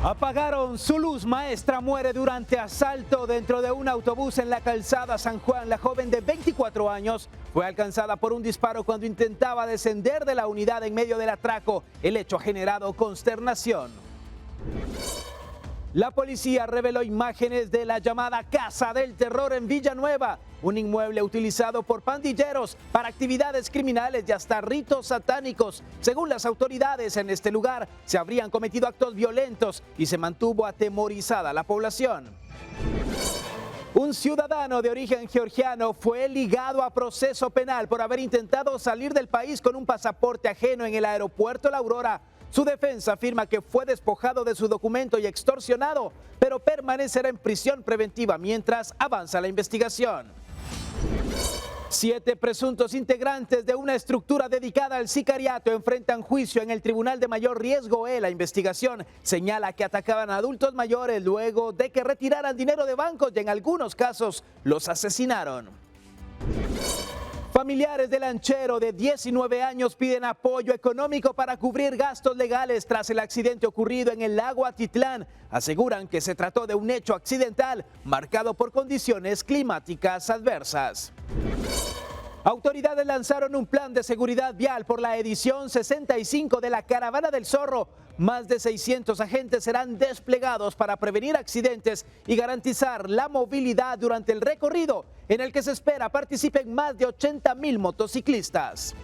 Apagaron su luz. Maestra muere durante asalto dentro de un autobús en la calzada San Juan. La joven de 24 años fue alcanzada por un disparo cuando intentaba descender de la unidad en medio del atraco. El hecho ha generado consternación. La policía reveló imágenes de la llamada Casa del Terror en Villanueva, un inmueble utilizado por pandilleros para actividades criminales y hasta ritos satánicos. Según las autoridades, en este lugar se habrían cometido actos violentos y se mantuvo atemorizada la población. Un ciudadano de origen georgiano fue ligado a proceso penal por haber intentado salir del país con un pasaporte ajeno en el aeropuerto La Aurora. Su defensa afirma que fue despojado de su documento y extorsionado, pero permanecerá en prisión preventiva mientras avanza la investigación. 7 presuntos integrantes de una estructura dedicada al sicariato enfrentan juicio en el Tribunal de Mayor Riesgo E. La investigación señala que atacaban a adultos mayores luego de que retiraran dinero de bancos y en algunos casos los asesinaron. Familiares del lanchero de 19 años piden apoyo económico para cubrir gastos legales tras el accidente ocurrido en el lago Atitlán. Aseguran que se trató de un hecho accidental marcado por condiciones climáticas adversas. Autoridades lanzaron un plan de seguridad vial por la edición 65 de la Caravana del Zorro. Más de 600 agentes serán desplegados para prevenir accidentes y garantizar la movilidad durante el recorrido, en el que se espera participen más de 80,000 motociclistas.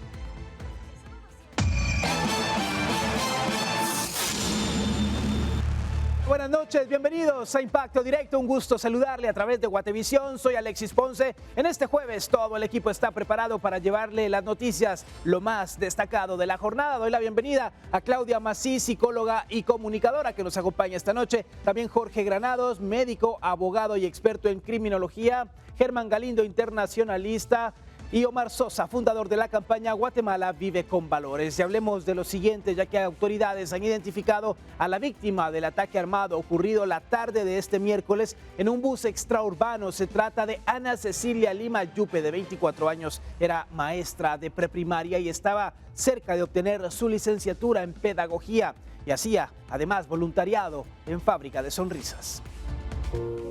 Buenas noches, bienvenidos a Impacto Directo, un gusto saludarle a través de Guatevisión, soy Alexis Ponce. En este jueves todo el equipo está preparado para llevarle las noticias, lo más destacado de la jornada. Doy la bienvenida a Claudia Masí, psicóloga y comunicadora que nos acompaña esta noche. También Jorge Granados, médico, abogado y experto en criminología. Germán Galindo, internacionalista. Y Omar Sosa, fundador de la campaña Guatemala Vive con Valores. Y hablemos de lo siguiente, ya que autoridades han identificado a la víctima del ataque armado ocurrido la tarde de este miércoles en un bus extraurbano. Se trata de Ana Cecilia Lima Yupe, de 24 años. Era maestra de preprimaria y estaba cerca de obtener su licenciatura en pedagogía y hacía además voluntariado en Fábrica de Sonrisas.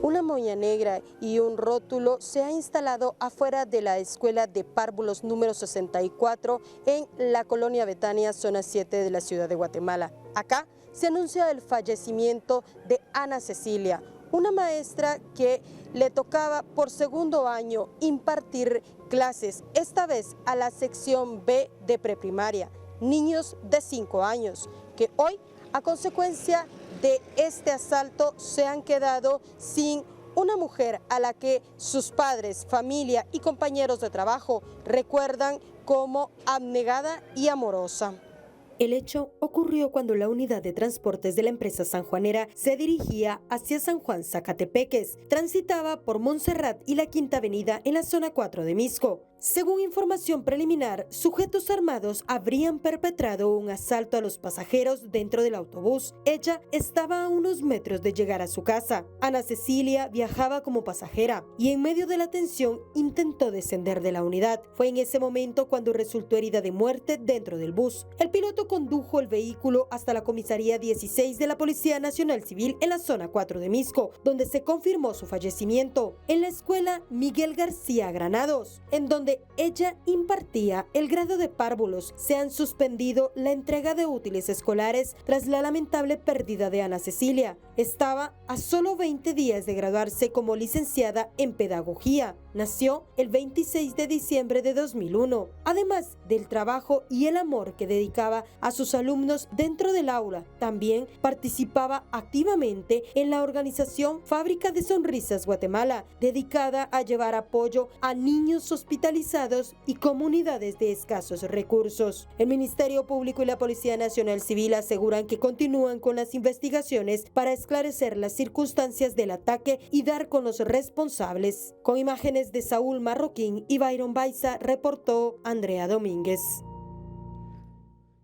Una moña negra y un rótulo se ha instalado afuera de la escuela de párvulos número 64 en la colonia Betania, zona 7 de la ciudad de Guatemala. Acá se anuncia el fallecimiento de Ana Cecilia, una maestra que le tocaba por segundo año impartir clases, esta vez a la sección B de preprimaria, niños de 5 años, que hoy, a consecuencia de este asalto, se han quedado sin una mujer a la que sus padres, familia y compañeros de trabajo recuerdan como abnegada y amorosa. El hecho ocurrió cuando la unidad de transportes de la empresa sanjuanera se dirigía hacia San Juan, Zacatepeques. Transitaba por Montserrat y la Quinta Avenida en la zona 4 de Misco. Según información preliminar, sujetos armados habrían perpetrado un asalto a los pasajeros dentro del autobús. Ella estaba a unos metros de llegar a su casa. Ana Cecilia viajaba como pasajera y en medio de la tensión intentó descender de la unidad. Fue en ese momento cuando resultó herida de muerte dentro del bus. El piloto condujo el vehículo hasta la comisaría 16 de la Policía Nacional Civil en la zona 4 de Misco, donde se confirmó su fallecimiento. En la escuela Miguel García Granados, en donde ella impartía el grado de párvulos, se han suspendido la entrega de útiles escolares tras la lamentable pérdida de Ana Cecilia. Estaba a solo 20 días de graduarse como licenciada en pedagogía. Nació el 26 de diciembre de 2001. Además del trabajo y el amor que dedicaba a sus alumnos dentro del aula, también participaba activamente en la organización Fábrica de Sonrisas Guatemala, dedicada a llevar apoyo a niños hospitalizados y comunidades de escasos recursos. El Ministerio Público y la Policía Nacional Civil aseguran que continúan con las investigaciones para esclarecer las circunstancias del ataque y dar con los responsables. Con imágenes de Saúl Marroquín y Byron Baiza, reportó Andrea Domínguez.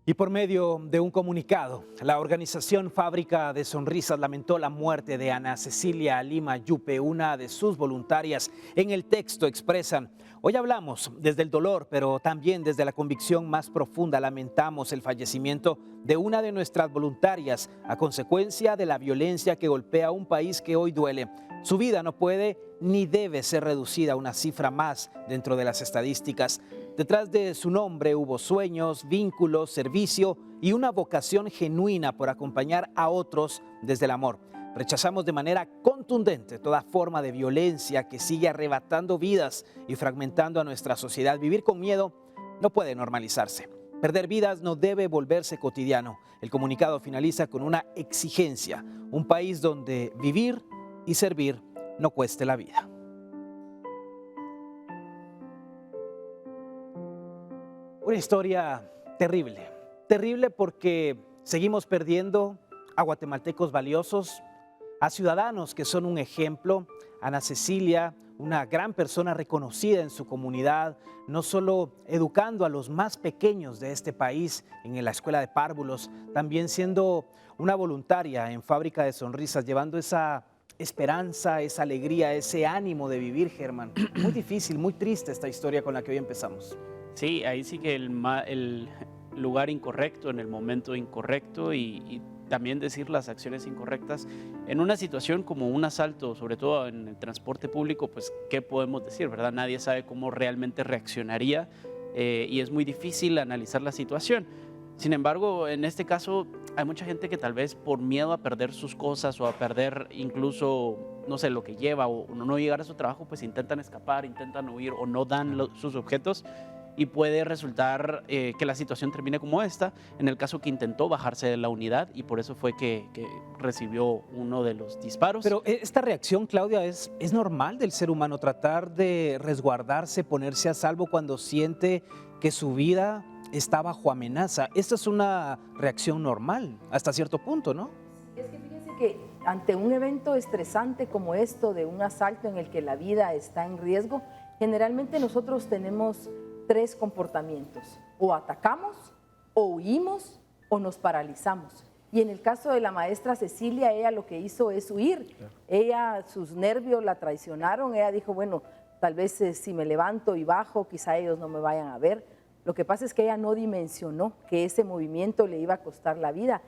Y por medio de un comunicado, la organización Fábrica de Sonrisas lamentó la muerte de Ana Cecilia Lima Yupe, una de sus voluntarias. En el texto expresan: hoy hablamos desde el dolor, pero también desde la convicción más profunda. Lamentamos el fallecimiento de una de nuestras voluntarias a consecuencia de la violencia que golpea a un país que hoy duele. Su vida no puede ni debe ser reducida a una cifra más dentro de las estadísticas. Detrás de su nombre hubo sueños, vínculos, servicio y una vocación genuina por acompañar a otros desde el amor. Rechazamos de manera contundente toda forma de violencia que sigue arrebatando vidas y fragmentando a nuestra sociedad. Vivir con miedo no puede normalizarse. Perder vidas no debe volverse cotidiano. El comunicado finaliza con una exigencia: un país donde vivir y servir no cueste la vida. Una historia terrible, terrible porque seguimos perdiendo a guatemaltecos valiosos, a ciudadanos que son un ejemplo. Ana Cecilia, una gran persona reconocida en su comunidad, no solo educando a los más pequeños de este país en la escuela de párvulos, también siendo una voluntaria en Fábrica de Sonrisas, llevando esa esperanza, esa alegría, ese ánimo de vivir, Germán. Muy difícil, muy triste esta historia con la que hoy empezamos. Sí, ahí sí que el lugar incorrecto, en el momento incorrecto y también decir las acciones incorrectas. En una situación como un asalto, sobre todo en el transporte público, pues ¿qué podemos decir, verdad? Nadie sabe cómo realmente reaccionaría y es muy difícil analizar la situación. Sin embargo, en este caso hay mucha gente que tal vez por miedo a perder sus cosas o a perder incluso, no sé, lo que lleva o no llegar a su trabajo, pues intentan escapar, intentan huir o no dan sus objetos. Y puede resultar que la situación termine como esta, en el caso que intentó bajarse de la unidad y por eso fue que recibió uno de los disparos. Pero esta reacción, Claudia, es normal del ser humano, tratar de resguardarse, ponerse a salvo cuando siente que su vida está bajo amenaza. Esta es una reacción normal hasta cierto punto, ¿no? Es que fíjense que ante un evento estresante como esto, de un asalto en el que la vida está en riesgo, generalmente nosotros tenemos 3 comportamientos: o atacamos, o huimos, o nos paralizamos. Y en el caso de la maestra Cecilia, ella lo que hizo es huir. Ella, sus nervios la traicionaron, ella dijo, bueno, tal vez si me levanto y bajo, quizá ellos no me vayan a ver. Lo que pasa es que ella no dimensionó que ese movimiento le iba a costar la vida.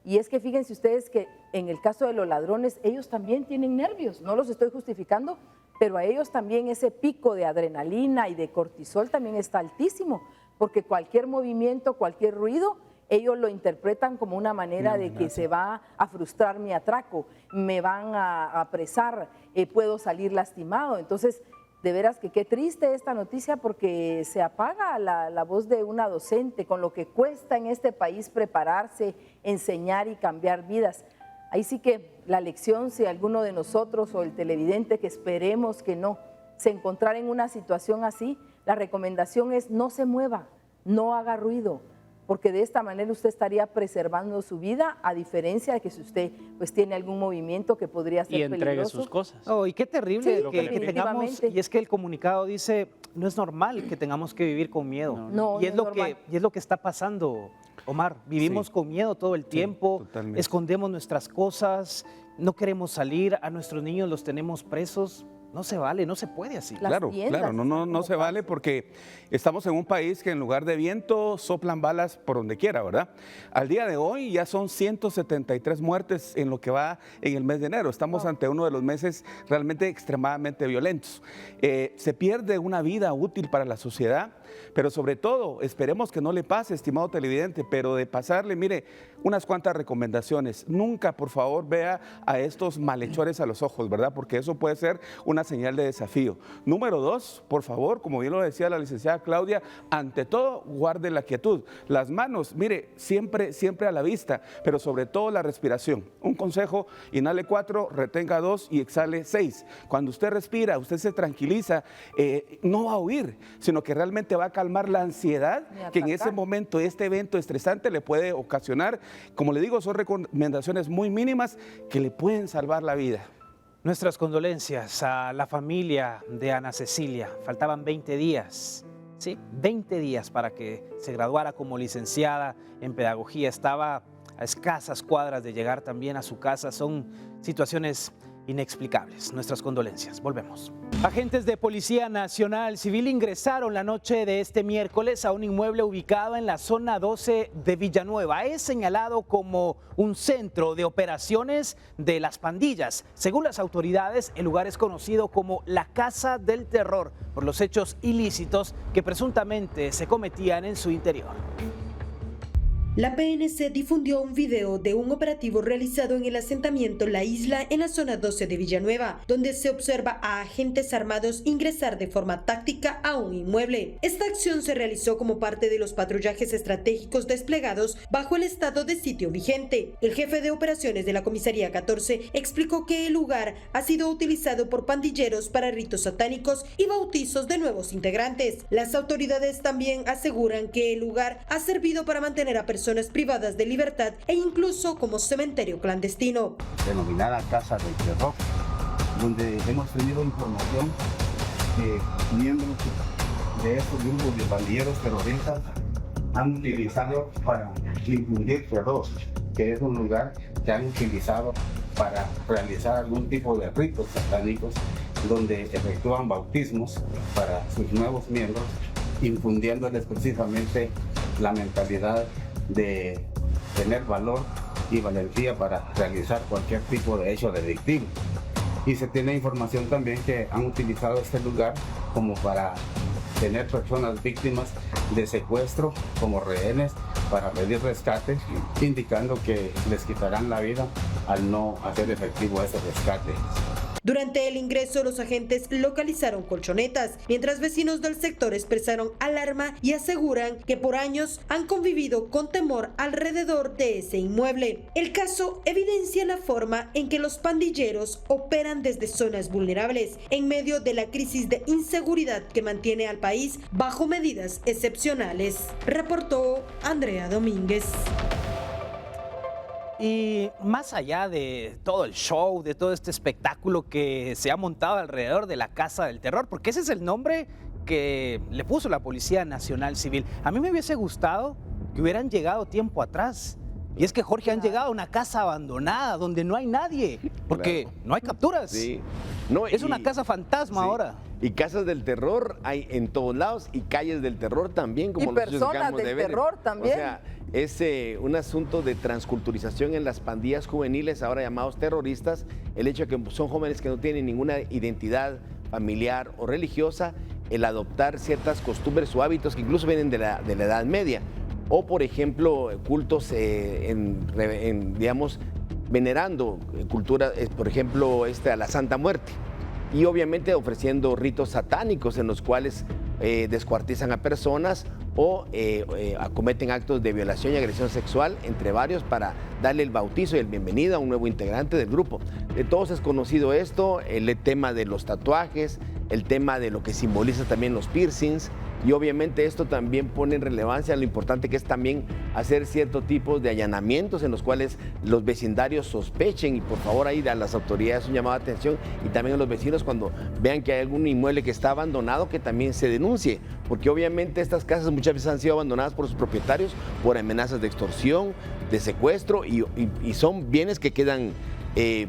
Y es que fíjense ustedes que en el caso de los ladrones, ellos también tienen nervios, no los estoy justificando, pero a ellos también ese pico de adrenalina y de cortisol también está altísimo, porque cualquier movimiento, cualquier ruido, ellos lo interpretan como una manera de que se va a frustrar mi atraco, me van a apresar, puedo salir lastimado. Entonces, de veras que qué triste esta noticia, porque se apaga la voz de una docente con lo que cuesta en este país prepararse, enseñar y cambiar vidas. Ahí sí que la lección, si alguno de nosotros o el televidente, que esperemos que no, se encontrara en una situación así, la recomendación es no se mueva, no haga ruido, porque de esta manera usted estaría preservando su vida, a diferencia de que si usted pues tiene algún movimiento que podría ser peligroso. Y entregue sus cosas. Oh, y qué terrible sí, que tengamos, y es que el comunicado dice, no es normal que tengamos que vivir con miedo. No, y es lo que está pasando, Omar. Vivimos con miedo todo el tiempo, escondemos nuestras cosas, no queremos salir, a nuestros niños los tenemos presos. No se vale, no se puede así. Claro, no se vale, porque estamos en un país que en lugar de viento soplan balas por donde quiera, ¿verdad? Al día de hoy ya son 173 muertes en lo que va en el mes de enero. Estamos ante uno de los meses realmente extremadamente violentos. Se pierde una vida útil para la sociedad, pero sobre todo esperemos que no le pase, estimado televidente, pero de pasarle, mire, unas cuantas recomendaciones. Nunca, por favor, vea a estos malhechores a los ojos, ¿verdad? Porque eso puede ser una señal de desafío. Número 2, por favor, como bien lo decía la licenciada Claudia, ante todo, guarde la quietud. Las manos, mire, siempre a la vista, pero sobre todo la respiración. Un consejo: inhale 4, retenga 2 y exhale 6. Cuando usted respira, usted se tranquiliza, no va a huir, sino que realmente va a calmar la ansiedad que en ese momento, este evento estresante le puede ocasionar. Como le digo, son recomendaciones muy mínimas que le pueden salvar la vida. Nuestras condolencias a la familia de Ana Cecilia. Faltaban 20 días Sí, 20 días para que se graduara como licenciada en pedagogía. Estaba a escasas cuadras de llegar también a su casa. Son situaciones inexplicables. Nuestras condolencias. Volvemos. Agentes de Policía Nacional Civil ingresaron la noche de este miércoles a un inmueble ubicado en la zona 12 de Villanueva. Es señalado como un centro de operaciones de las pandillas. Según las autoridades, el lugar es conocido como la Casa del Terror por los hechos ilícitos que presuntamente se cometían en su interior. La PNC difundió un video de un operativo realizado en el asentamiento La Isla en la zona 12 de Villanueva, donde se observa a agentes armados ingresar de forma táctica a un inmueble. Esta acción se realizó como parte de los patrullajes estratégicos desplegados bajo el estado de sitio vigente. El jefe de operaciones de la Comisaría 14 explicó que el lugar ha sido utilizado por pandilleros para ritos satánicos y bautizos de nuevos integrantes. Las autoridades también aseguran que el lugar ha servido para mantener a personas privadas de libertad e incluso como cementerio clandestino. Denominada Casa del Terror, donde hemos tenido información que miembros de estos grupos de pandilleros terroristas han utilizado para infundir terror, que es un lugar que han utilizado para realizar algún tipo de ritos satánicos, donde efectúan bautismos para sus nuevos miembros, infundiéndoles precisamente la mentalidad de tener valor y valentía para realizar cualquier tipo de hecho delictivo. Y se tiene información también que han utilizado este lugar como para tener personas víctimas de secuestro como rehenes para pedir rescate, indicando que les quitarán la vida al no hacer efectivo ese rescate. Durante el ingreso, los agentes localizaron colchonetas, mientras vecinos del sector expresaron alarma y aseguran que por años han convivido con temor alrededor de ese inmueble. El caso evidencia la forma en que los pandilleros operan desde zonas vulnerables, en medio de la crisis de inseguridad que mantiene al país bajo medidas excepcionales. Reportó Andrea Domínguez. Y más allá de todo el show, de todo este espectáculo que se ha montado alrededor de la Casa del Terror, porque ese es el nombre que le puso la Policía Nacional Civil, a mí me hubiese gustado que hubieran llegado tiempo atrás. Y es que, Jorge, han llegado a una casa abandonada donde no hay nadie, porque no hay capturas. Sí. No, es una casa fantasma ahora. Y casas del terror hay en todos lados y calles del terror también, como y los personas del terror también. O sea, es un asunto de transculturización en las pandillas juveniles, ahora llamados terroristas, el hecho de que son jóvenes que no tienen ninguna identidad familiar o religiosa, el adoptar ciertas costumbres o hábitos que incluso vienen de la Edad Media, o por ejemplo, cultos digamos, venerando cultura, por ejemplo, a la Santa Muerte. Y obviamente ofreciendo ritos satánicos en los cuales descuartizan a personas o acometen actos de violación y agresión sexual, entre varios, para darle el bautizo y el bienvenido a un nuevo integrante del grupo. De todos es conocido esto, el tema de los tatuajes, el tema de lo que simboliza también los piercings, y obviamente esto también pone en relevancia lo importante que es también hacer cierto tipo de allanamientos en los cuales los vecindarios sospechen, y por favor ahí a las autoridades un llamado de atención, y también a los vecinos cuando vean que hay algún inmueble que está abandonado, que también se denuncie, porque obviamente estas casas muchas veces han sido abandonadas por sus propietarios por amenazas de extorsión, de secuestro, y son bienes que quedan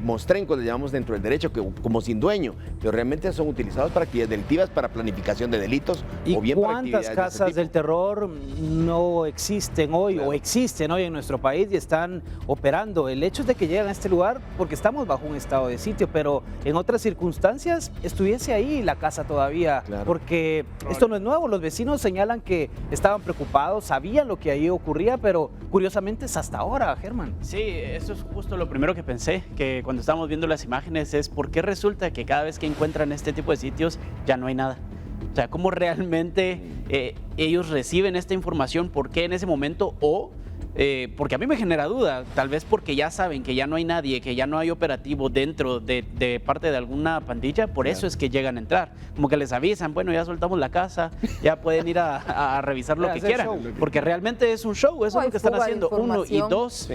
mostrencos, le llamamos dentro del derecho, que, como sin dueño, pero realmente son utilizados para actividades delictivas, para planificación de delitos, o bien para actividades de ese ¿Cuántas casas tipo? del terror no existen hoy o existen hoy en nuestro país y están operando? El hecho es de que llegan a este lugar porque estamos bajo un estado de sitio, pero en otras circunstancias estuviese ahí la casa todavía, Claro. porque esto no es nuevo. Los vecinos señalan que estaban preocupados, sabían lo que ahí ocurría, pero curiosamente es hasta ahora, Germán. Sí, eso es justo lo primero que pensé, que cuando estábamos viendo las imágenes, es por qué resulta que cada vez que encuentran este tipo de sitios ya no hay nada. O sea, cómo realmente ellos reciben esta información, por qué en ese momento, o porque a mí me genera duda, tal vez porque ya saben que ya no hay nadie, que ya no hay operativo dentro de parte de alguna pandilla, por eso es que llegan a entrar. Como que les avisan, bueno, ya soltamos la casa, ya pueden ir a revisar lo que quieran, porque realmente es un show, eso es lo que están haciendo. Uno, y dos,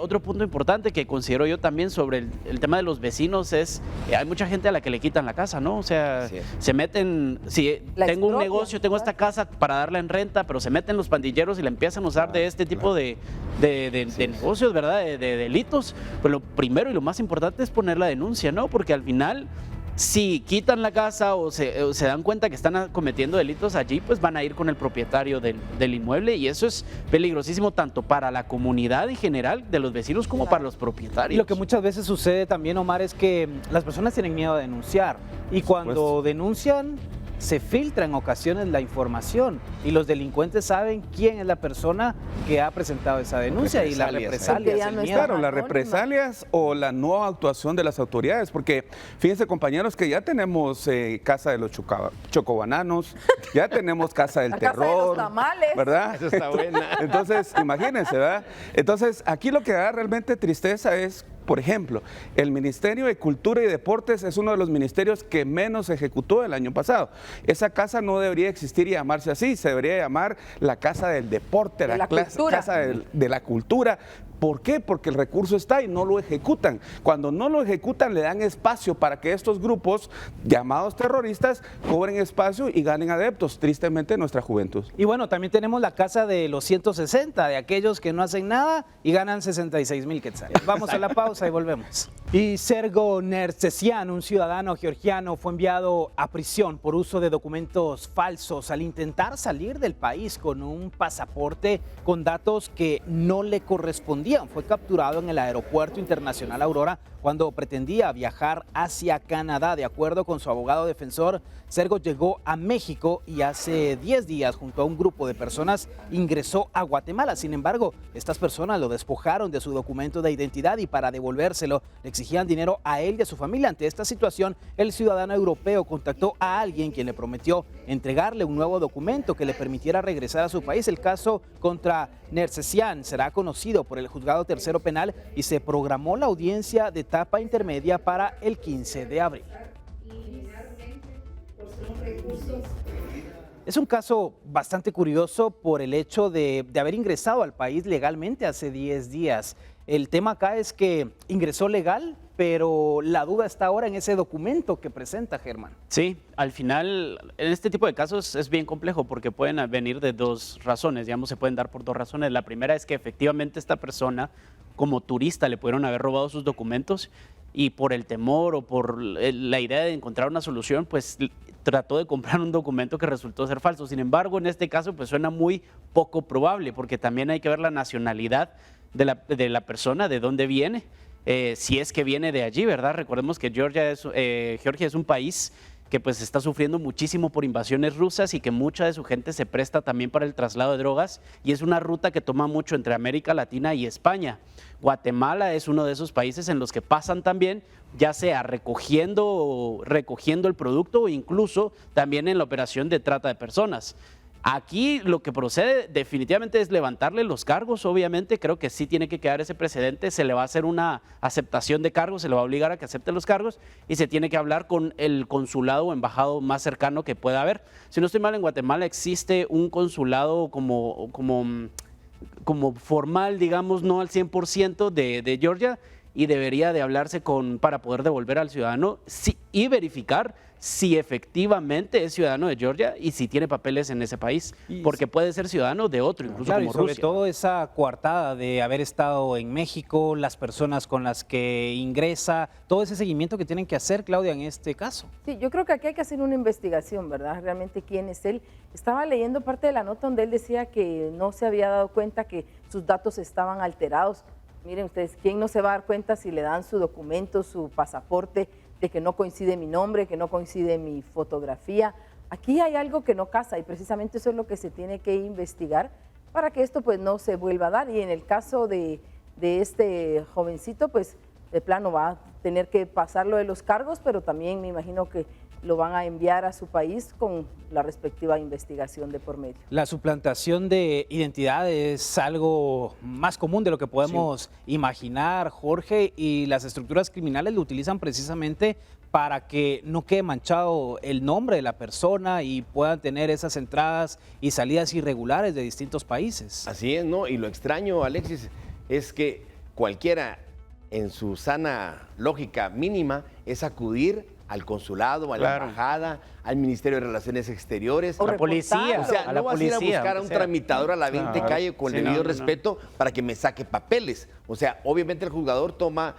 otro punto importante que considero yo también sobre el tema de los vecinos es, hay mucha gente a la que le quitan la casa, ¿no? O sea, se meten, si tengo un negocio, tengo esta casa para darla en renta, pero se meten los pandilleros y la empiezan a usar de este tipo de negocios, ¿verdad? De delitos. Pues lo primero y lo más importante es poner la denuncia, ¿no? Porque al final, si quitan la casa o se dan cuenta que están cometiendo delitos allí, pues van a ir con el propietario del inmueble, y eso es peligrosísimo tanto para la comunidad en general de los vecinos como para los propietarios. Y lo que muchas veces sucede también, Omar, es que las personas tienen miedo a denunciar, y cuando denuncian se filtra en ocasiones la información y los delincuentes saben quién es la persona que ha presentado esa denuncia, y las represalias, el miedo. Claro, las represalias o la no actuación de las autoridades, porque fíjense, compañeros, que ya tenemos casa de los chocobananos, ya tenemos casa del terror, casa de los tamales, ¿verdad? Eso está buena. Entonces, imagínense, ¿verdad? Entonces, aquí lo que da realmente tristeza es, por ejemplo, el Ministerio de Cultura y Deportes es uno de los ministerios que menos ejecutó el año pasado. Esa casa no debería existir y llamarse así, se debería llamar la Casa del Deporte, la Casa de la Cultura. ¿Por qué? Porque el recurso está y no lo ejecutan. Cuando no lo ejecutan, le dan espacio para que estos grupos llamados terroristas cobren espacio y ganen adeptos, tristemente, nuestra juventud. Y bueno, también tenemos la casa de los 160, de aquellos que no hacen nada y ganan 66,000 quetzales. Vamos a la pausa y volvemos. Y Sergo Nersesian, un ciudadano georgiano, fue enviado a prisión por uso de documentos falsos al intentar salir del país con un pasaporte con datos que no le correspondían. Fue capturado en el Aeropuerto Internacional Aurora cuando pretendía viajar hacia Canadá. De acuerdo con su abogado defensor, Sergo llegó a México y hace 10 días, junto a un grupo de personas, ingresó a Guatemala. Sin embargo, estas personas lo despojaron de su documento de identidad y para devolvérselo le exigían dinero a él y a su familia. Ante esta situación, el ciudadano europeo contactó a alguien quien le prometió entregarle un nuevo documento que le permitiera regresar a su país. El caso contra Nersesian será conocido por el Juzgado Tercero Penal y se programó la audiencia de etapa intermedia para el 15 de abril. Es un caso bastante curioso por el hecho de haber ingresado al país legalmente hace 10 días. El tema acá es que ingresó legal, pero la duda está ahora en ese documento que presenta, Germán. Sí, al final, en este tipo de casos es bien complejo porque pueden venir de dos razones, digamos, se pueden dar por dos razones. La primera es que efectivamente esta persona, como turista, le pudieron haber robado sus documentos y por el temor o por la idea de encontrar una solución, pues trató de comprar un documento que resultó ser falso. Sin embargo, en este caso, pues suena muy poco probable porque también hay que ver la nacionalidad de la persona, de dónde viene. Si es que viene de allí, ¿verdad? Recordemos que Georgia es un país que pues está sufriendo muchísimo por invasiones rusas y que mucha de su gente se presta también para el traslado de drogas y es una ruta que toma mucho entre América Latina y España. Guatemala es uno de esos países en los que pasan también, ya sea recogiendo el producto o incluso también en la operación de trata de personas. Aquí lo que procede definitivamente es levantarle los cargos, obviamente creo que sí tiene que quedar ese precedente, se le va a hacer una aceptación de cargos, se le va a obligar a que acepte los cargos y se tiene que hablar con el consulado o embajado más cercano que pueda haber. Si no estoy mal, en Guatemala existe un consulado como formal, digamos, no al 100% de Georgia y debería de hablarse para poder devolver al ciudadano y verificar si efectivamente es ciudadano de Georgia y si tiene papeles en ese país, porque puede ser ciudadano de otro, incluso claro, como y sobre Rusia. todo esa coartada de haber estado en México, las personas con las que ingresa, todo ese seguimiento que tienen que hacer, Claudia, en este caso. Sí, yo creo que aquí hay que hacer una investigación, ¿verdad? Realmente quién es él. Estaba leyendo parte de la nota donde él decía que no se había dado cuenta que sus datos estaban alterados. Miren ustedes, ¿quién no se va a dar cuenta si le dan su documento, su pasaporte, de que no coincide mi nombre, que no coincide mi fotografía? Aquí hay algo que no casa y precisamente eso es lo que se tiene que investigar para que esto pues no se vuelva a dar. Y en el caso de este jovencito, pues de plano va a tener que pasarlo de los cargos, pero también me imagino que lo van a enviar a su país con la respectiva investigación de por medio. La suplantación de identidad es algo más común de lo que podemos imaginar, Jorge, y las estructuras criminales lo utilizan precisamente para que no quede manchado el nombre de la persona y puedan tener esas entradas y salidas irregulares de distintos países. Así es, ¿no? Y lo extraño, Alexis, es que cualquiera en su sana lógica mínima es acudir al consulado, a la embajada, al Ministerio de Relaciones Exteriores, O la policía, o sea, a no la vas a ir a policía, buscar a un tramitador a la 20 calle con el debido respeto para que me saque papeles. O sea, obviamente el juzgador toma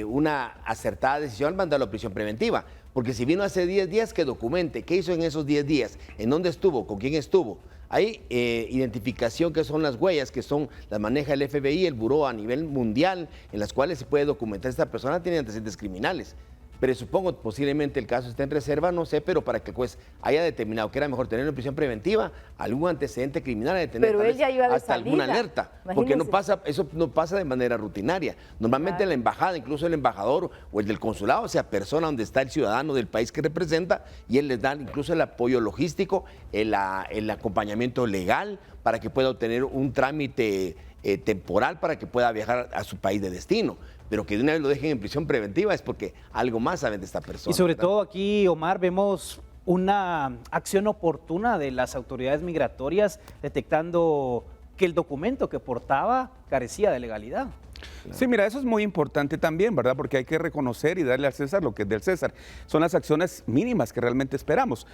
una acertada decisión al mandarlo a prisión preventiva. Porque si vino hace 10 días, que documente qué hizo en esos 10 días, en dónde estuvo, con quién estuvo. Hay identificación, que son las huellas, que son las maneja el FBI, el buró a nivel mundial, en las cuales se puede documentar esta persona tiene antecedentes criminales. Pero supongo posiblemente el caso esté en reserva, no sé, pero para que el juez haya determinado que era mejor tenerlo en prisión preventiva, algún antecedente criminal, de tener Pero tal vez ella iba de hasta alguna salida. alerta, porque no Imagínense. pasa, eso no pasa de manera rutinaria. Normalmente Claro. la embajada, incluso el embajador o el del consulado, se apersona donde está el ciudadano del país que representa y él les da incluso el apoyo logístico, el acompañamiento legal para que pueda obtener un trámite temporal para que pueda viajar a su país de destino. Pero que de una vez lo dejen en prisión preventiva es porque algo más saben de esta persona. Y sobre ¿verdad? todo aquí, Omar, vemos una acción oportuna de las autoridades migratorias detectando que el documento que portaba carecía de legalidad. Sí, mira, eso es muy importante también, ¿verdad? Porque hay que reconocer y darle al César lo que es del César. Son las acciones mínimas que realmente esperamos.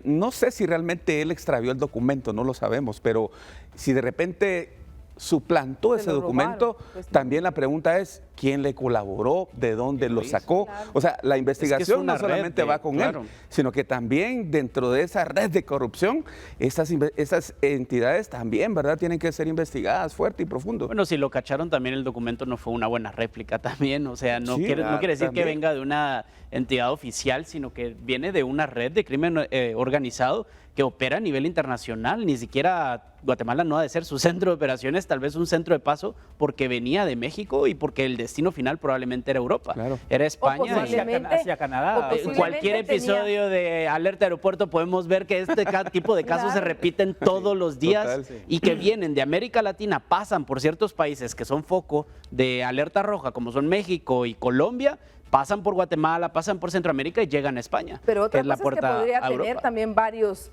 No sé si realmente él extravió el documento, no lo sabemos, pero si de repente suplantó Se ese lo documento, robaron, pues, no. también la pregunta es quién le colaboró, de dónde lo sacó. Claro. O sea, la investigación una no solamente red de- va con claro. él, sino que también dentro de esa red de corrupción, esas entidades también, ¿verdad? Tienen que ser investigadas fuerte y profundo. Bueno, si lo cacharon también, el documento no fue una buena réplica también, o sea, no Sí, quiere decir que también. venga de una entidad oficial, sino que viene de una red de crimen organizado que opera a nivel internacional. Ni siquiera Guatemala no ha de ser su centro de operaciones, tal vez un centro de paso, porque venía de México y porque el destino final probablemente era Europa, Claro. era España. posiblemente- hacia Canadá. o posiblemente Cualquier tenía- episodio de Alerta Aeropuerto podemos ver que este tipo de casos se Claro. repiten todos los días total, sí. y que vienen de América Latina, pasan por ciertos países que son foco de alerta roja, como son México y Colombia, pasan por Guatemala, pasan por Centroamérica y llegan a España, Pero que otra es la cosa es que puerta podría a tener Europa. también varios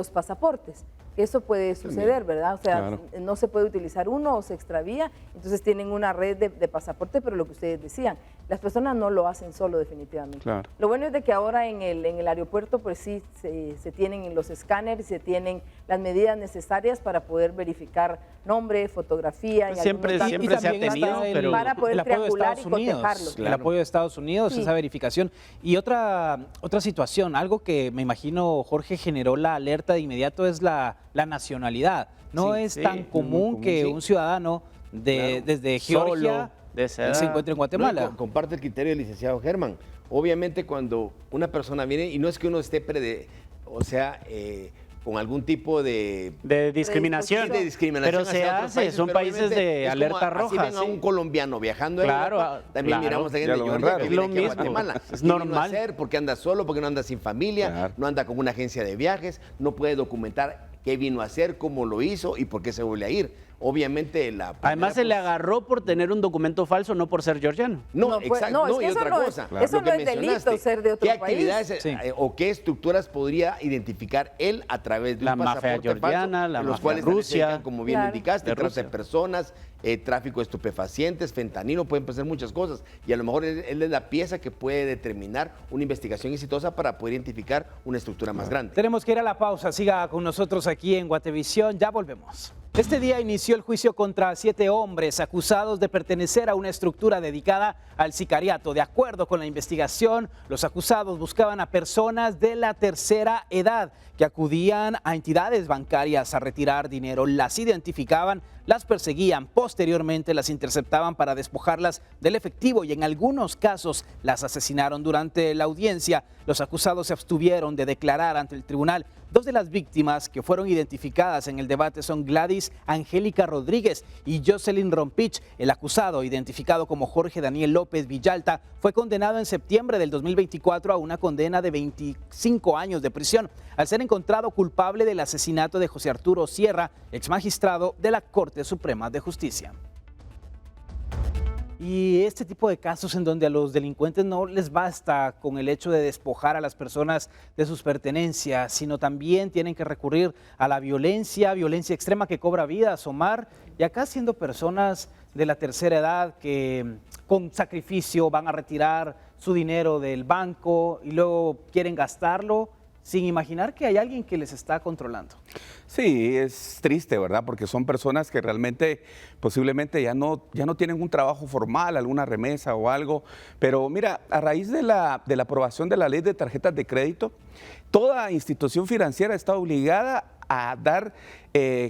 pasaportes. Eso puede suceder, ¿verdad? O sea, Claro. no se puede utilizar uno o se extravía, entonces tienen una red de pasaporte, pero lo que ustedes decían, las personas no lo hacen solo definitivamente. Claro. Lo bueno es de que ahora en el aeropuerto pues sí se tienen los escáneres, se tienen las medidas necesarias para poder verificar nombre, fotografía. y Siempre- algunos datos siempre se ha importantes tenido, pero- para poder el apoyo de triangular y Estados Unidos, cotejarlo. el apoyo de Estados Unidos, Sí. esa verificación. Y otra situación, algo que me imagino, Jorge, generó la alerta de inmediato es la nacionalidad. No Sí, es sí, tan muy común común, que sí. un ciudadano desde Solo, Georgia de esa se edad. encuentre en No, y Guatemala. comparte el criterio del licenciado Germán. Obviamente cuando una persona viene, y no es que uno esté con algún tipo de discriminación, de discriminación pero hacia se otros hace, países, son pero países obviamente de es como alerta así roja. ven a un sí. colombiano viajando a Claro, Europa, también claro. miramos a alguien Ya de lo ven Georgia raro. que viene Es lo aquí a mismo. Guatemala. Es ¿Qué vino a normal. hacer? Porque anda solo, porque no anda sin familia, Claro. no anda con una agencia de viajes, no puede documentar qué vino a hacer, cómo lo hizo y por qué se vuelve a ir. Obviamente la primera, Además se le pues, agarró por tener un documento falso, no por ser georgiano. No, No, pues, exacto. no, es No, que y eso otra no es- cosa. eso lo no que es delito mencionaste, ser de otro ¿qué país? actividades Sí. o qué estructuras podría identificar él a través de La un mafia pasaporte georgiana, falso, la en los mafia cuales también se Rusia. dedican, como bien Claro. indicaste, De trata de Rusia. personas, tráfico de estupefacientes, fentanilo, pueden pasar muchas cosas. Y a lo mejor él es la pieza que puede determinar una investigación exitosa para poder identificar una estructura más grande. Tenemos que ir a la pausa. Siga con nosotros aquí en Guatevisión. Ya volvemos. Este día inició el juicio contra 7 hombres acusados de pertenecer a una estructura dedicada al sicariato. De acuerdo con la investigación, los acusados buscaban a personas de la tercera edad que acudían a entidades bancarias a retirar dinero. Las identificaban, las perseguían, posteriormente las interceptaban para despojarlas del efectivo y en algunos casos las asesinaron. Durante la audiencia, los acusados se abstuvieron de declarar ante el tribunal. Dos de las víctimas que fueron identificadas en el debate son Gladys Angélica Rodríguez y Jocelyn Rompich. El acusado, identificado como Jorge Daniel López Villalta, fue condenado en septiembre del 2024 a una condena de 25 años de prisión al ser encontrado culpable del asesinato de José Arturo Sierra, exmagistrado de la Corte Suprema de Justicia. Y este tipo de casos en donde a los delincuentes no les basta con el hecho de despojar a las personas de sus pertenencias, sino también tienen que recurrir a la violencia extrema que cobra vidas, Omar, y acá siendo personas de la tercera edad que con sacrificio van a retirar su dinero del banco y luego quieren gastarlo sin imaginar que hay alguien que les está controlando. Sí, es triste, ¿verdad? Porque son personas que realmente posiblemente ya no tienen un trabajo formal, alguna remesa o algo. Pero mira, a raíz de la aprobación de la ley de tarjetas de crédito, toda institución financiera está obligada a dar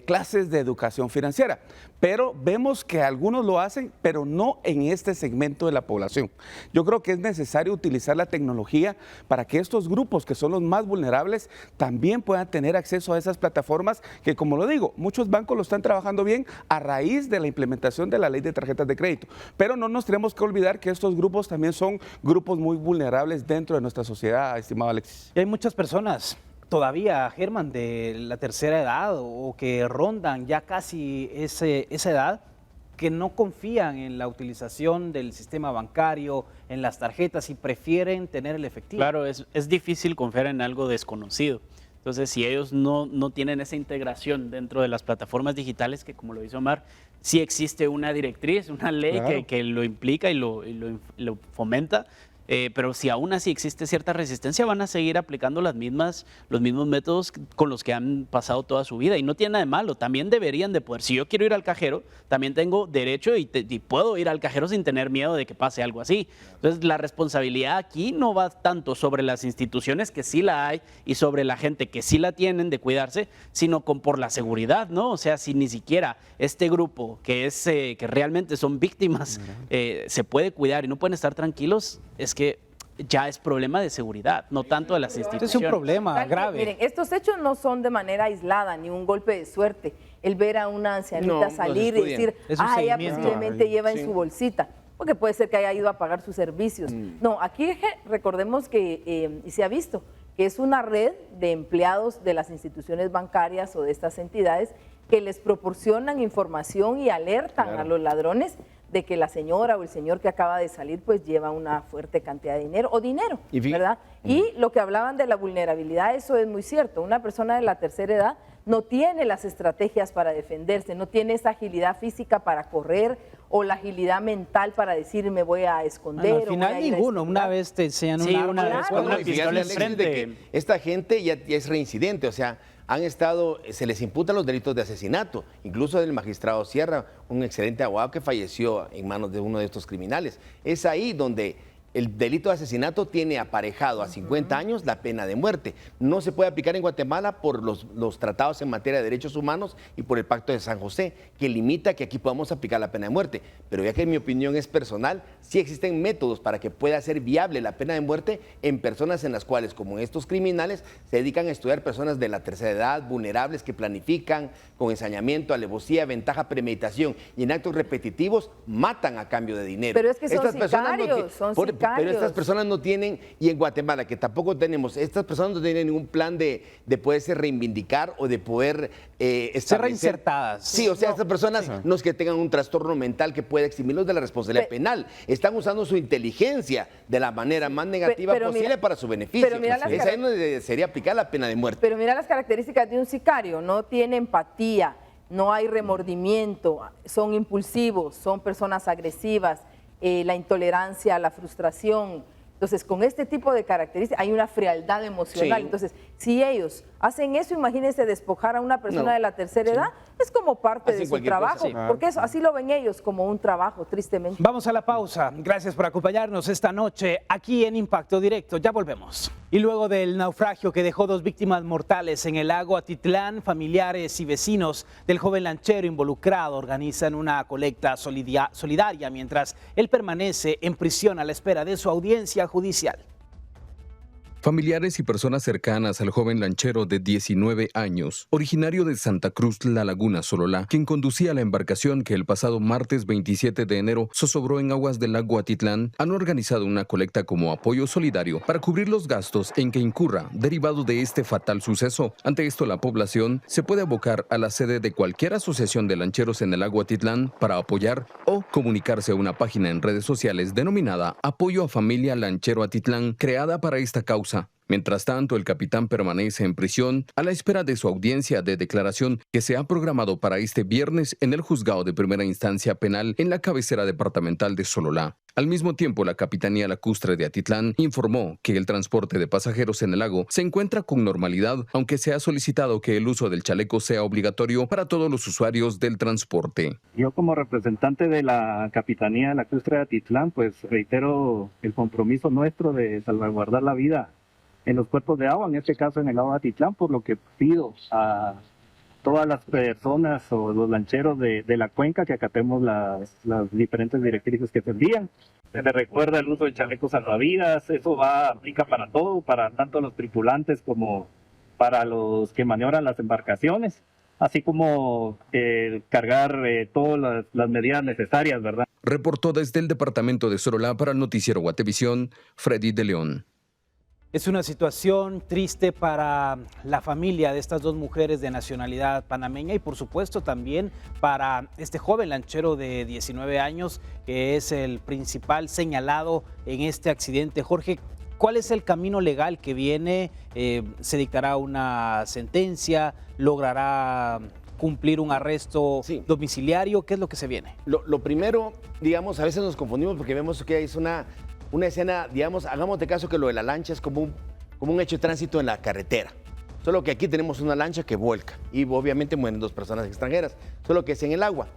clases de educación financiera. Pero vemos que algunos lo hacen, pero no en este segmento de la población. Yo creo que es necesario utilizar la tecnología para que estos grupos, que son los más vulnerables, también puedan tener acceso a esas plataformas que, como lo digo, muchos bancos lo están trabajando bien a raíz de la implementación de la ley de tarjetas de crédito. Pero no nos tenemos que olvidar que estos grupos también son grupos muy vulnerables dentro de nuestra sociedad, estimado Alexis. Y hay muchas personas todavía, Germán, de la tercera edad o que rondan ya casi esa edad, que no confían en la utilización del sistema bancario, en las tarjetas y prefieren tener el efectivo. Claro, es difícil confiar en algo desconocido. Entonces, si ellos no tienen esa integración dentro de las plataformas digitales, que como lo dice Omar, sí existe una directriz, una ley Claro. que lo implica y lo fomenta, pero si aún así existe cierta resistencia, van a seguir aplicando los mismos métodos con los que han pasado toda su vida. Y no tiene nada de malo, también deberían de poder. Si yo quiero ir al cajero, también tengo derecho y puedo ir al cajero sin tener miedo de que pase algo así. Entonces, la responsabilidad aquí no va tanto sobre las instituciones, que sí la hay, y sobre la gente que sí la tienen de cuidarse, sino por la seguridad, ¿no? O sea, si ni siquiera este grupo que realmente son víctimas se puede cuidar y no pueden estar tranquilos, es que ya es problema de seguridad, no tanto de las instituciones. Este es un problema grave. Miren, estos hechos no son de manera aislada, ni un golpe de suerte. El ver a una ancianita No, salir los y decir, Es un ella seguimiento. posiblemente lleva en Sí. su bolsita, porque puede ser que haya ido a pagar sus servicios. No, aquí recordemos que, y se ha visto, que es una red de empleados de las instituciones bancarias o de estas entidades que les proporcionan información y alertan a los ladrones de que la señora o el señor que acaba de salir pues lleva una fuerte cantidad de dinero o dinero, ¿verdad? Y lo que hablaban de la vulnerabilidad, eso es muy cierto. Una persona de la tercera edad no tiene las estrategias para defenderse, no tiene esa agilidad física para correr o la agilidad mental para decir me voy a esconder. Bueno, al final o voy a ir a ninguno, esquivar. una vez te enseñan Sí, un arma, una vez después con la una Y fíjate, pistola Alexis, de enfrente. que esta gente ya es reincidente, o sea, han estado, se les imputan los delitos de asesinato, incluso del magistrado Sierra, un excelente abogado que falleció en manos de uno de estos criminales. Es ahí donde el delito de asesinato tiene aparejado a 50 años la pena de muerte. No se puede aplicar en Guatemala por los tratados en materia de derechos humanos y por el Pacto de San José, que limita que aquí podamos aplicar la pena de muerte. Pero ya que mi opinión es personal, sí existen métodos para que pueda ser viable la pena de muerte en personas en las cuales, como estos criminales, se dedican a estudiar personas de la tercera edad, vulnerables, que planifican con ensañamiento, alevosía, ventaja, premeditación y en actos repetitivos matan a cambio de dinero. Pero es que son personas sicarios, son pero estas sicarios. personas no tienen, y en Guatemala, que tampoco tenemos, estas personas no tienen ningún plan de poderse reivindicar o de poder establecer. Ser reinsertadas. Sí, o sea, estas personas no es que tengan un trastorno mental que pueda eximirlos de la responsabilidad penal. Están usando su inteligencia de la manera más negativa pero posible mira- para su beneficio. pero mira las Es ahí donde sería aplicar la pena de muerte. Pero mira las características de un sicario, no tiene empatía, no hay remordimiento, son impulsivos, son personas agresivas, la intolerancia, la frustración. Entonces, con este tipo de características hay una frialdad emocional. Sí. Entonces, Si ellos hacen eso, imagínense despojar a una persona No. de la tercera edad, es como parte Hacen de su cualquier cosa, trabajo, sí. porque eso, así lo ven ellos, como un trabajo, tristemente. Vamos a la pausa. Gracias por acompañarnos esta noche aquí en Impacto Directo. Ya volvemos. Y luego del naufragio que dejó 2 víctimas mortales en el lago Atitlán, familiares y vecinos del joven lanchero involucrado organizan una colecta solidaria mientras él permanece en prisión a la espera de su audiencia judicial. Familiares y personas cercanas al joven lanchero de 19 años, originario de Santa Cruz, La Laguna, Sololá, quien conducía la embarcación que el pasado martes 27 de enero zozobró en aguas del lago Atitlán, han organizado una colecta como apoyo solidario para cubrir los gastos en que incurra derivado de este fatal suceso. Ante esto, la población se puede abocar a la sede de cualquier asociación de lancheros en el lago Atitlán para apoyar o comunicarse a una página en redes sociales denominada Apoyo a Familia Lanchero Atitlán, creada para esta causa. Mientras tanto, el capitán permanece en prisión a la espera de su audiencia de declaración que se ha programado para este viernes en el juzgado de primera instancia penal en la cabecera departamental de Sololá. Al mismo tiempo, la Capitanía Lacustre de Atitlán informó que el transporte de pasajeros en el lago se encuentra con normalidad, aunque se ha solicitado que el uso del chaleco sea obligatorio para todos los usuarios del transporte. Yo como representante de la Capitanía Lacustre de Atitlán, pues reitero el compromiso nuestro de salvaguardar la vida en los cuerpos de agua, en este caso en el lago de Atitlán, por lo que pido a todas las personas o los lancheros de la cuenca que acatemos las diferentes directrices que se envían. Se les recuerda el uso de chalecos salvavidas, eso aplica para todo, para tanto los tripulantes como para los que maniobran las embarcaciones, así como cargar todas las medidas necesarias, ¿verdad? Reportó desde el departamento de Sololá para el noticiero Guatevisión, Freddy de León. Es una situación triste para la familia de estas 2 mujeres de nacionalidad panameña y por supuesto también para este joven lanchero de 19 años que es el principal señalado en este accidente. Jorge, ¿cuál es el camino legal que viene? ¿Se dictará una sentencia? ¿Logrará cumplir un arresto domiciliario? ¿Qué es lo que se viene? Lo primero, digamos, a veces nos confundimos porque vemos que es una escena, digamos, hagamos de caso que lo de la lancha es como un hecho de tránsito en la carretera. Solo que aquí tenemos una lancha que vuelca y obviamente mueren 2 personas extranjeras, solo que es en el agua.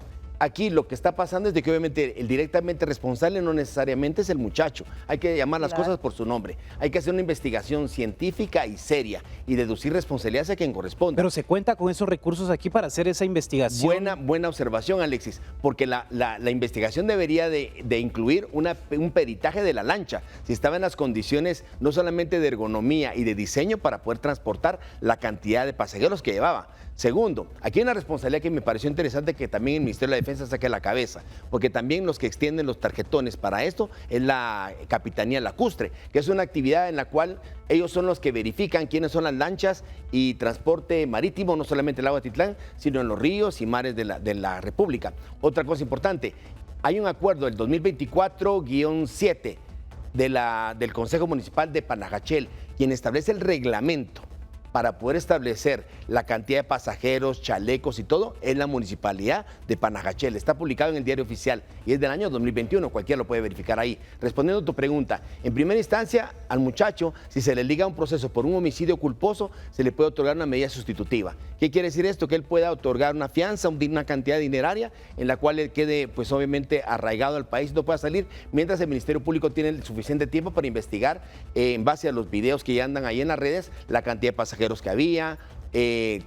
Aquí lo que está pasando es de que obviamente el directamente responsable no necesariamente es el muchacho. Hay que llamar las cosas por su nombre. Hay que hacer una investigación científica y seria y deducir responsabilidades a quien corresponde. Pero se cuenta con esos recursos aquí para hacer esa investigación. Buena observación, Alexis, porque la investigación debería de incluir un peritaje de la lancha, si estaba en las condiciones no solamente de ergonomía y de diseño para poder transportar la cantidad de pasajeros que llevaba. Segundo, aquí hay una responsabilidad que me pareció interesante que también el Ministerio de la Defensa saque a la cabeza, porque también los que extienden los tarjetones para esto es la Capitanía Lacustre, que es una actividad en la cual ellos son los que verifican quiénes son las lanchas y transporte marítimo, no solamente el lago de Atitlán, sino en los ríos y mares de la República. Otra cosa importante, hay un acuerdo del 2024-7 del Consejo Municipal de Panajachel, quien establece el reglamento para poder establecer la cantidad de pasajeros, chalecos y todo, es la Municipalidad de Panajachel. Está publicado en el Diario Oficial y es del año 2021, cualquiera lo puede verificar ahí. Respondiendo a tu pregunta, en primera instancia, al muchacho, si se le liga un proceso por un homicidio culposo, se le puede otorgar una medida sustitutiva. ¿Qué quiere decir esto? Que él pueda otorgar una fianza, una cantidad dineraria, en la cual él quede, pues obviamente, arraigado al país y no pueda salir, mientras el Ministerio Público tiene el suficiente tiempo para investigar, en base a los videos que ya andan ahí en las redes, la cantidad de pasajeros que había,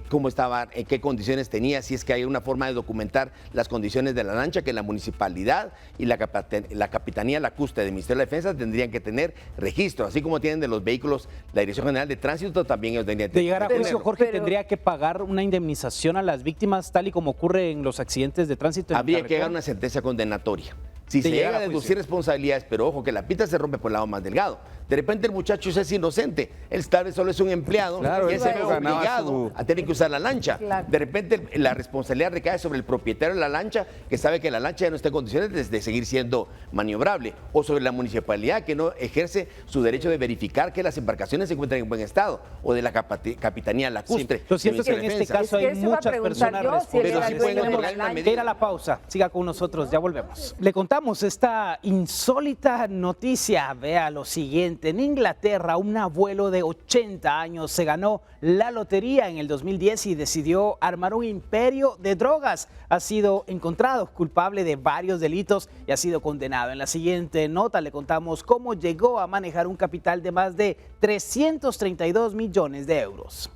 cómo estaba, en qué condiciones tenía, si es que hay una forma de documentar las condiciones de la lancha que la municipalidad y la Capitanía Lacustre del Ministerio de la Defensa tendrían que tener registro, así como tienen de los vehículos la Dirección General de Tránsito, también ellos tendrían que de llegar a juicio, Jorge, tendría que pagar una indemnización a las víctimas, tal y como ocurre en los accidentes de tránsito. Habría que llegar a una sentencia condenatoria. Si se llega a deducir responsabilidades, pero ojo, que la pita se rompe por el lado más delgado. De repente el muchacho es inocente, él tal vez solo es un empleado, Claro, y él se ve obligado su... a tener que usar la lancha. Claro. De repente la responsabilidad recae sobre el propietario de la lancha, que sabe que la lancha ya no está en condiciones de seguir siendo maniobrable, o sobre la municipalidad, que no ejerce su derecho de verificar que las embarcaciones se encuentran en buen estado, o de la Capitanía Lacustre. Sí, lo cierto es que en este caso hay muchas personas responsables. Pero sí pueden Tenemos otorgar una que ir medida. a la pausa. Siga con nosotros, ya volvemos. Le contamos contamos esta insólita noticia. Vea lo siguiente, en Inglaterra un abuelo de 80 años se ganó la lotería en el 2010 y decidió armar un imperio de drogas. Ha sido encontrado culpable de varios delitos y ha sido condenado. En la siguiente nota le contamos cómo llegó a manejar un capital de más de 332 millones de euros.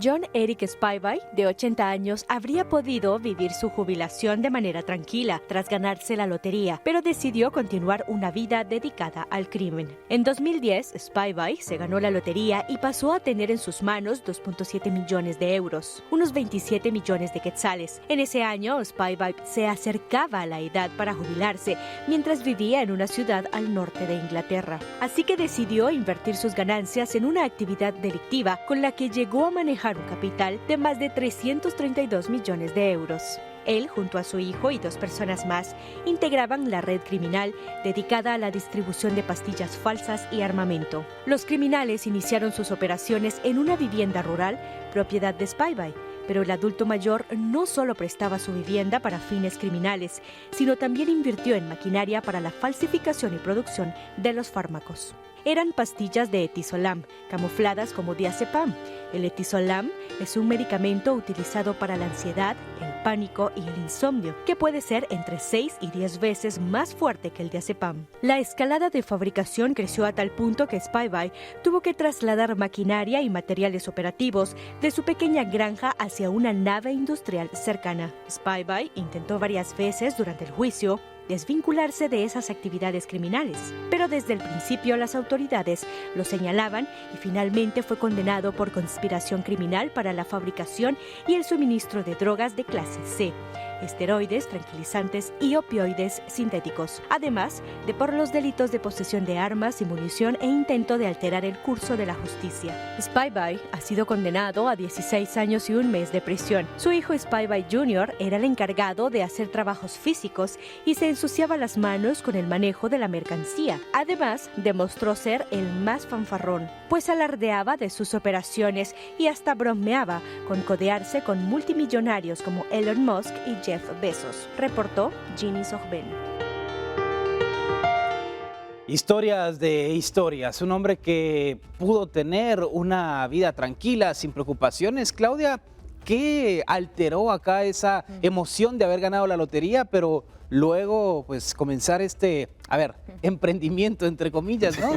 John Eric Spivey, de 80 años, habría podido vivir su jubilación de manera tranquila tras ganarse la lotería, pero decidió continuar una vida dedicada al crimen. En 2010, Spivey se ganó la lotería y pasó a tener en sus manos 2.7 millones de euros, unos 27 millones de quetzales. En ese año, Spivey se acercaba a la edad para jubilarse mientras vivía en una ciudad al norte de Inglaterra. Así que decidió invertir sus ganancias en una actividad delictiva con la que llegó a manejar un capital de más de 332 millones de euros. Él, junto a su hijo y 2 personas más, integraban la red criminal dedicada a la distribución de pastillas falsas y armamento. Los criminales iniciaron sus operaciones en una vivienda rural, propiedad de Spivey, pero el adulto mayor no solo prestaba su vivienda para fines criminales, sino también invirtió en maquinaria para la falsificación y producción de los fármacos. Eran pastillas de etizolam, camufladas como diazepam. El etizolam es un medicamento utilizado para la ansiedad, el pánico y el insomnio, que puede ser entre 6 y 10 veces más fuerte que el diazepam. La escalada de fabricación creció a tal punto que Spivey tuvo que trasladar maquinaria y materiales operativos de su pequeña granja hacia una nave industrial cercana. Spivey intentó varias veces durante el juicio desvincularse de esas actividades criminales, pero desde el principio las autoridades lo señalaban y finalmente fue condenado por conspiración criminal para la fabricación y el suministro de drogas de clase C, esteroides, tranquilizantes y opioides sintéticos, además de por los delitos de posesión de armas y munición e intento de alterar el curso de la justicia. Spivey ha sido condenado a 16 años y 1 mes de prisión. Su hijo Spivey Jr. era el encargado de hacer trabajos físicos y se ensuciaba las manos con el manejo de la mercancía. Además, demostró ser el más fanfarrón, pues alardeaba de sus operaciones y hasta bromeaba con codearse con multimillonarios como Elon Musk y Jeff Bezos, reportó Ginny Sogben. Historias de historias. Un hombre que pudo tener una vida tranquila, sin preocupaciones. Claudia, ¿qué alteró acá esa emoción de haber ganado la lotería, pero luego pues comenzar emprendimiento entre comillas, ¿no?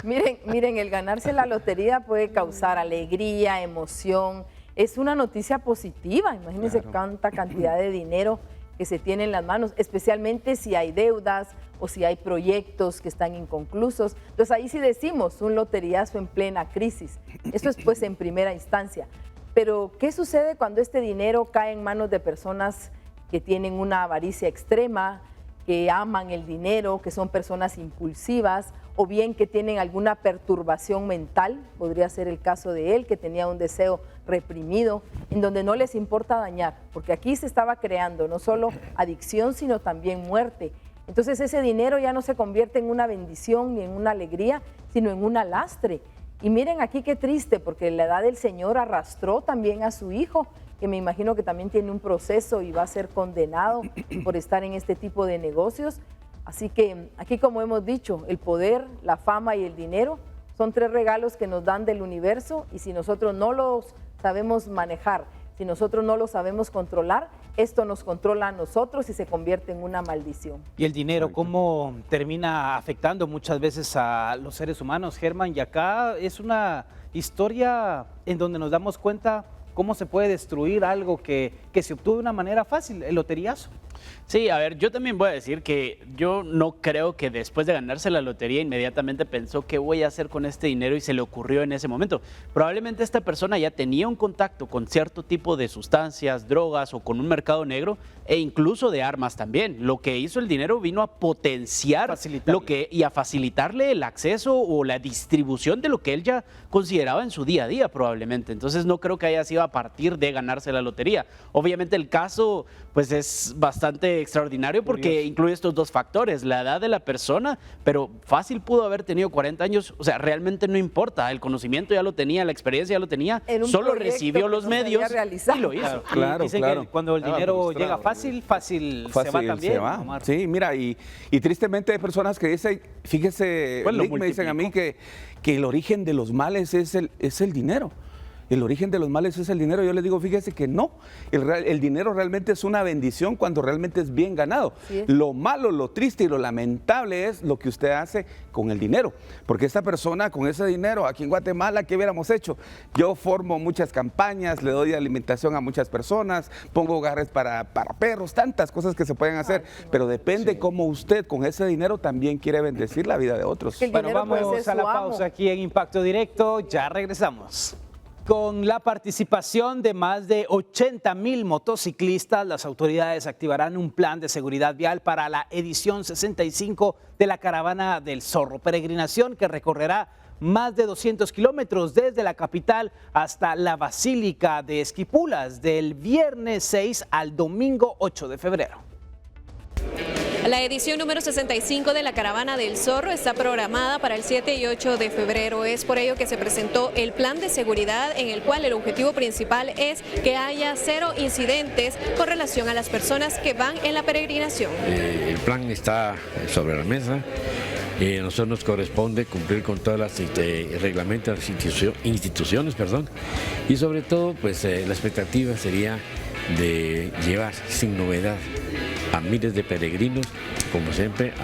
Miren, el ganarse la lotería puede causar alegría, emoción. Es una noticia positiva, imagínense cuánta cantidad de dinero que se tiene en las manos, especialmente si hay deudas o si hay proyectos que están inconclusos. Entonces ahí sí decimos un loteriazo en plena crisis. Eso es pues en primera instancia. Pero ¿qué sucede cuando este dinero cae en manos de personas que tienen una avaricia extrema, que aman el dinero, que son personas impulsivas o bien que tienen alguna perturbación mental? Podría ser el caso de él, que tenía un deseo reprimido, en donde no les importa dañar, porque aquí se estaba creando no solo adicción, sino también muerte. Entonces ese dinero ya no se convierte en una bendición ni en una alegría, sino en una lastre. Y miren aquí qué triste, porque la edad del Señor arrastró también a su hijo, que me imagino que también tiene un proceso y va a ser condenado por estar en este tipo de negocios. Así que aquí, como hemos dicho, el poder, la fama y el dinero son 3 regalos que nos dan del universo, y si nosotros no los sabemos manejar, si nosotros no lo sabemos controlar, esto nos controla a nosotros y se convierte en una maldición. Y el dinero, ¿cómo termina afectando muchas veces a los seres humanos, Germán? Y acá es una historia en donde nos damos cuenta cómo se puede destruir algo que se obtuvo de una manera fácil, el loteriazo. Sí, a ver, yo también voy a decir que yo no creo que después de ganarse la lotería inmediatamente pensó qué voy a hacer con este dinero y se le ocurrió en ese momento. Probablemente esta persona ya tenía un contacto con cierto tipo de sustancias, drogas o con un mercado negro e incluso de armas también. Lo que hizo el dinero vino a potenciar y a facilitarle el acceso o la distribución de lo que él ya consideraba en su día a día probablemente. Entonces no creo que haya sido a partir de ganarse la lotería. Obviamente el caso pues es bastante bastante extraordinario porque incluye estos dos factores, la edad de la persona, pero fácil pudo haber tenido 40 años, o sea, realmente no importa, el conocimiento ya lo tenía, la experiencia ya lo tenía, solo recibió los medios y lo hizo. Claro, dicen que cuando el dinero llega fácil se va también. Omar. Sí, mira, y tristemente hay personas que dicen, fíjese, me dicen a mí que el origen de los males es el dinero. El origen de los males es el dinero. Yo les digo, fíjese que no. El dinero realmente es una bendición cuando realmente es bien ganado. Sí. Lo malo, lo triste y lo lamentable es lo que usted hace con el dinero. Porque esta persona con ese dinero, aquí en Guatemala, ¿qué hubiéramos hecho? Yo formo muchas campañas, le doy alimentación a muchas personas, pongo hogares para perros, tantas cosas que se pueden hacer. Pero depende cómo usted con ese dinero también quiere bendecir la vida de otros. Bueno, vamos a la pausa aquí en Impacto Directo. Ya regresamos. Con la participación de más de 80,000 motociclistas, las autoridades activarán un plan de seguridad vial para la edición 65 de la Caravana del Zorro, peregrinación que recorrerá más de 200 kilómetros desde la capital hasta la Basílica de Esquipulas, del viernes 6 al domingo 8 de febrero. La edición número 65 de la Caravana del Zorro está programada para el 7 y 8 de febrero. Es por ello que se presentó el plan de seguridad en el cual el objetivo principal es que haya 0 incidentes con relación a las personas que van en la peregrinación. El plan está sobre la mesa. A nosotros nos corresponde cumplir con todas las reglamentos, instituciones, y sobre todo pues la expectativa sería de llevar sin novedad a miles de peregrinos, como siempre,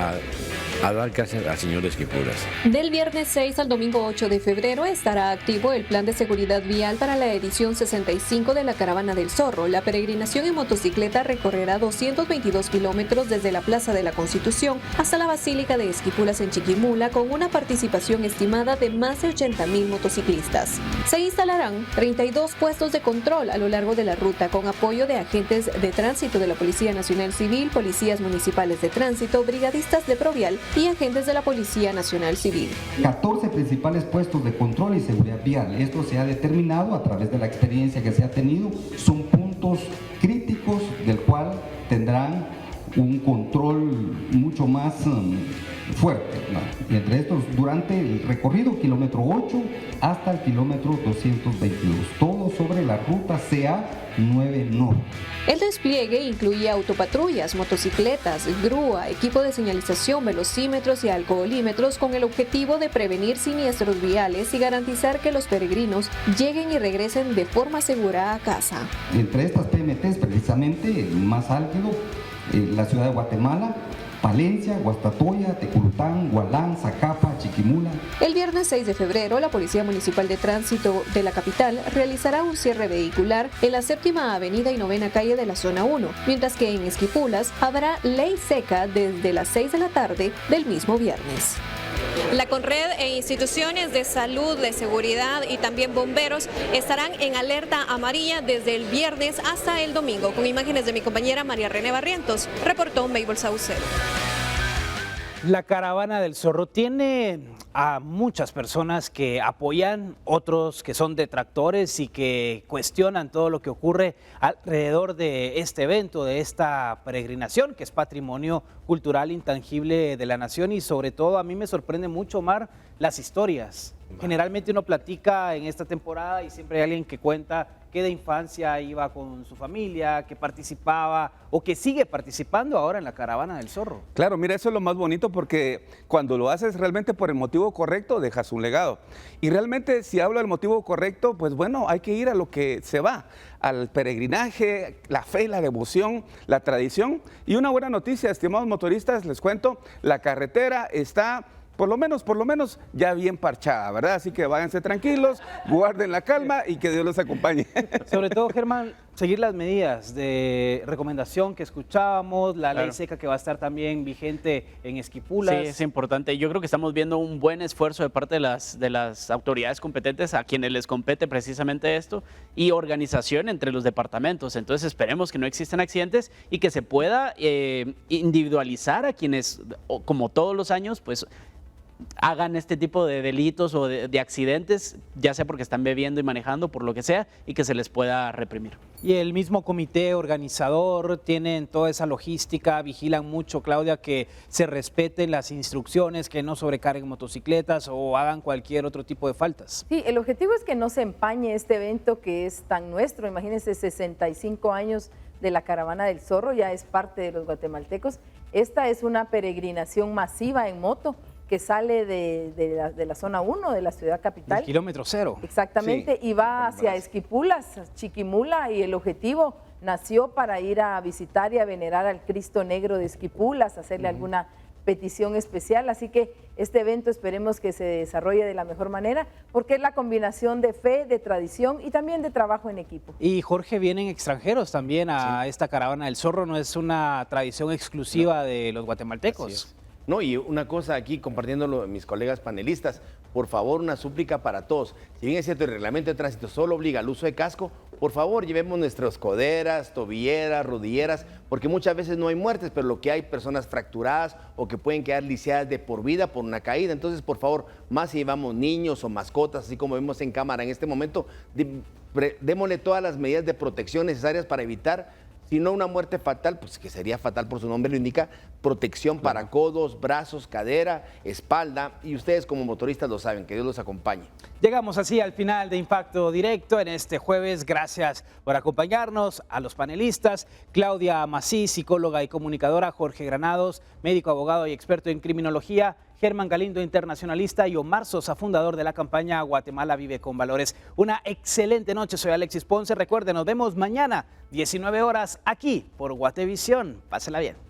a dar casa al Señor de Esquipulas. Del viernes 6 al domingo 8 de febrero estará activo el plan de seguridad vial para la edición 65 de la Caravana del Zorro. La peregrinación en motocicleta recorrerá 222 kilómetros desde la Plaza de la Constitución hasta la Basílica de Esquipulas en Chiquimula, con una participación estimada de más de 80,000 motociclistas. Se instalarán 32 puestos de control a lo largo de la ruta, con apoyo de agentes de tránsito de la Policía Nacional Civil, policías municipales de tránsito, brigadistas de Provial y agentes de la Policía Nacional Civil. 14 principales puestos de control y seguridad vial. Esto se ha determinado a través de la experiencia que se ha tenido. Son puntos críticos del cual tendrán un control mucho más fuerte, ¿no? Y entre estos, durante el recorrido kilómetro 8 hasta el kilómetro 222, todo sobre la ruta CA9 Norte. El despliegue incluye autopatrullas, motocicletas, grúa, equipo de señalización, velocímetros y alcoholímetros, con el objetivo de prevenir siniestros viales y garantizar que los peregrinos lleguen y regresen de forma segura a casa. Entre estas PMTs, precisamente, el más álgido, la ciudad de Guatemala, Palencia, Guastatoya, Teculután, Gualán, Zacapa, Chiquimula. El viernes 6 de febrero, la Policía Municipal de Tránsito de la capital realizará un cierre vehicular en la 7ª Avenida y 9ª Calle de la Zona 1, mientras que en Esquipulas habrá ley seca desde las 6 de la tarde del mismo viernes. La Conred e instituciones de salud, de seguridad y también bomberos estarán en alerta amarilla desde el viernes hasta el domingo. Con imágenes de mi compañera María René Barrientos, reportó Maybol Saucedo. La Caravana del Zorro tiene a muchas personas que apoyan, otros que son detractores y que cuestionan todo lo que ocurre alrededor de este evento, de esta peregrinación, que es patrimonio cultural intangible de la nación. Y sobre todo a mí me sorprende mucho, Omar, las historias. Generalmente uno platica en esta temporada y siempre hay alguien que cuenta que de infancia iba con su familia, que participaba o que sigue participando ahora en la Caravana del Zorro. Claro, mira, eso es lo más bonito, porque cuando lo haces realmente por el motivo correcto, dejas un legado. Y realmente, si hablo del motivo correcto, pues bueno, hay que ir a lo que se va, al peregrinaje, la fe, la devoción, la tradición. Y una buena noticia, estimados motoristas, les cuento, la carretera está por lo menos ya bien parchada, ¿verdad? Así que váyanse tranquilos, guarden la calma y que Dios los acompañe. Sobre todo, Germán, seguir las medidas de recomendación que escuchábamos, la ley seca que va a estar también vigente en Esquipulas. Sí, es importante. Yo creo que estamos viendo un buen esfuerzo de parte de las autoridades competentes, a quienes les compete precisamente esto, y organización entre los departamentos. Entonces esperemos que no existan accidentes y que se pueda individualizar a quienes, como todos los años, pues hagan este tipo de delitos o de accidentes, ya sea porque están bebiendo y manejando, por lo que sea, y que se les pueda reprimir. Y el mismo comité organizador tienen toda esa logística, vigilan mucho, Claudia, que se respeten las instrucciones, que no sobrecarguen motocicletas o hagan cualquier otro tipo de faltas. Sí, el objetivo es que no se empañe este evento que es tan nuestro. Imagínense, 65 años de la Caravana del Zorro, ya es parte de los guatemaltecos. Esta es una peregrinación masiva en moto que sale de la zona 1 de la ciudad capital. El kilómetro 0. Exactamente, sí, y va hacia Esquipulas, Chiquimula, y el objetivo nació para ir a visitar y a venerar al Cristo Negro de Esquipulas, hacerle alguna petición especial, así que este evento esperemos que se desarrolle de la mejor manera, porque es la combinación de fe, de tradición y también de trabajo en equipo. Y Jorge, vienen extranjeros también a esta Caravana del Zorro, no es una tradición exclusiva de los guatemaltecos. No, y una cosa aquí, compartiéndolo mis colegas panelistas, por favor, una súplica para todos. Si bien es cierto, el reglamento de tránsito solo obliga al uso de casco, por favor, llevemos nuestras coderas, tobilleras, rodilleras, porque muchas veces no hay muertes, pero lo que hay personas fracturadas o que pueden quedar lisiadas de por vida por una caída. Entonces, por favor, más si llevamos niños o mascotas, así como vemos en cámara en este momento, démosle todas las medidas de protección necesarias para evitar, si no una muerte fatal, pues que sería fatal por su nombre lo indica, protección para codos, brazos, cadera, espalda, y ustedes como motoristas lo saben, que Dios los acompañe. Llegamos así al final de Impacto Directo en este jueves. Gracias por acompañarnos, a los panelistas, Claudia Masí, psicóloga y comunicadora, Jorge Granados, médico, abogado y experto en criminología, Germán Galindo, internacionalista, y Omar Sosa, fundador de la campaña Guatemala Vive con Valores. Una excelente noche, soy Alexis Ponce. Recuerden, nos vemos mañana, 19 horas, aquí por Guatevisión. Pásela bien.